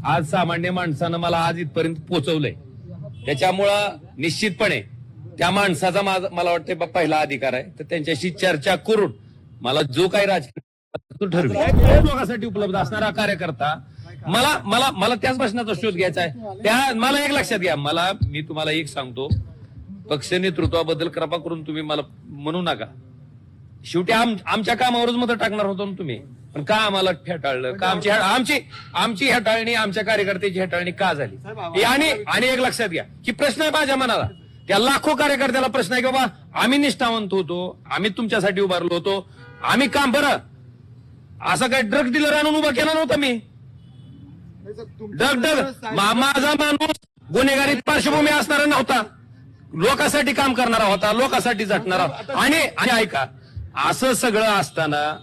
आज सामान्य माणसानं मला आज इथपर्यंत पोहोचवलंय. त्याच्यामुळं निश्चितपणे त्या माणसाचा मला वाटतं पहिला अधिकार आहे. तर त्यांच्याशी चर्चा करून मला जो काही राजकीय ठरवेल लोकांसाठी उपलब्ध असणारा कार्यकर्ता मला मला मला त्याच प्रश्नाचा शोध घ्यायचा आहे. त्या मला एक लक्षात घ्या, मी तुम्हाला एक सांगतो, पक्ष नेतृत्वाबद्दल कृपा करून तुम्ही मला म्हणू नका. शेवटी आमच्या कामावरच मत टाकणार होतो ना तुम्ही, पण का आम्हाला फेटाळलं? का आमची हेटाळणी, आमच्या कार्यकर्त्याची हेटाळणी का झाली? आणि एक लक्षात घ्या की प्रश्न आहे माझ्या मनाला, त्या लाखो कार्यकर्त्याला प्रश्न आहे की बाबा आम्ही निष्ठावंत होतो, आम्ही तुमच्यासाठी उभारलो होतो, आम्ही काम बरं असं काय ड्रग डीलर आणून उभा केला नव्हता मी. माझा माणूस गुन्हेगारी पार्श्वभूमी असणारा नव्हता, लोकांसाठी काम करणारा होता, लोकांसाठी झटणारा. आणि ऐका, असं सगळं असताना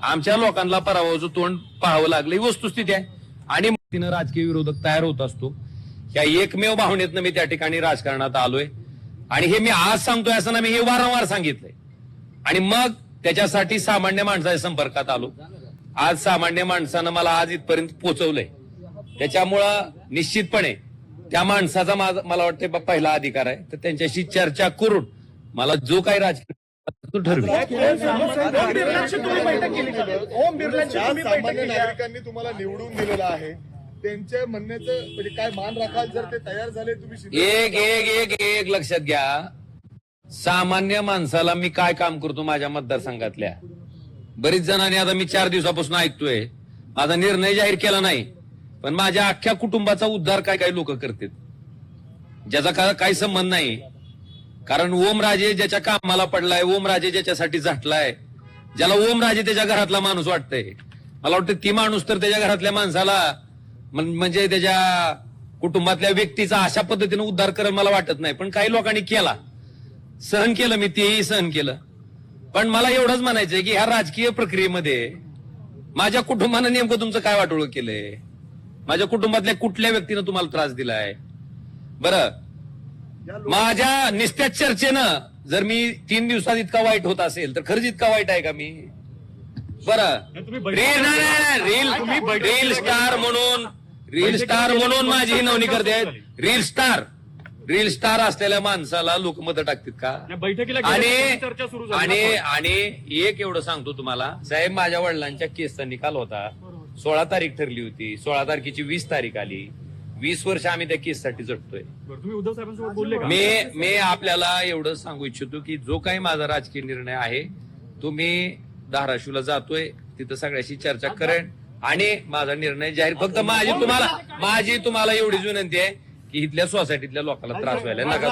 आमच्या लोकांना पराभवाचं तोंड पाहावं लागलं, ही वस्तुस्थिती आहे. आणि तिनं राजकीय विरोधक तयार होत असतो, या एकमेव भावनेतनं मी त्या ठिकाणी राजकारणात आलोय. आणि हे मी आज सांगतोय असं ना, मी हे वारंवार सांगितलंय. आणि मग त्याच्यासाठी सामान्य माणसाच्या संपर्कात आलो. आज सामान्य माणसानं मला आज इथपर्यंत पोहोचवलंय. त्याच्यामुळं निश्चितपणे त्या माणसाचा मला वाटतं पहिला अधिकार आहे. तर त्यांच्याशी चर्चा करून मला जो काही राजकीय ठरवेल. सामान्य नागरिकांनी तुम्हाला निवडून दिलेलं आहे, त्यांच्या म्हणण्याचं म्हणजे काय मान राखाल जर ते तयार झाले? तुम्ही एक लक्षात घ्या, सामान्य माणसाला मी काय काम करतो माझ्या मतदारसंघातल्या बरीच जणांनी, आता मी 4 दिवसापासून ऐकतोय, माझा निर्णय जाहीर केला नाही, पण माझ्या अख्ख्या कुटुंबाचा उद्धार काही लोक करतात, ज्याचा काही संबंध नाही. कारण ओमराजे ज्याच्या कामाला पडलाय, ओमराजे ज्याच्यासाठी झटलाय, ज्याला ओमराजे त्याच्या घरातला माणूस वाटतंय, मला वाटतं ती माणूस तर त्याच्या घरातल्या माणसाला म्हणजे त्याच्या कुटुंबातल्या व्यक्तीचा अशा पद्धतीने उद्धार करेल मला वाटत नाही. पण काही लोकांनी केला, सहन केलं, मी तेही सहन केलं. पण मला एवढंच म्हणायचंय की ह्या राजकीय प्रक्रियेमध्ये माझ्या कुटुंबानं नेमकं तुमचं काय वाटोळं केलंय? माझ्या कुटुंबातल्या कुठल्या व्यक्तीनं तुम्हाला त्रास दिलाय? बरं, माझ्या निस्त्या चर्चेनं जर मी 3 दिवसात इतका वाईट होत असेल तर खरंच इतका वाईट आहे का मी? बरं, रील स्टार म्हणून माझी ही नोंदणी करते. रील स्टार असलेल्या माणसाला लोक मत टाकतात का? आणि एक एवढं सांगतो तुम्हाला साहेब, माझ्या वडिलांच्या केसचा निकाल होता, 16 तारीख ठरली होती, 16 तारखेची 20 तारीख आली. 20 वर्ष आम्ही त्या केससाठी झटतोय. तुम्ही उद्धव साहेबांसोबत बोलले का? मी आपल्याला एवढं सांगू इच्छितो की जो काही माझा राजकीय निर्णय आहे तो मी धाराशिवला जातोय, तिथं सगळ्याशी चर्चा करेन आणि माझा निर्णय जाहीर. फक्त माझी तुम्हाला एवढीच विनंती आहे की इथल्या सोसायटीतल्या लोकांना त्रास व्हायला नका.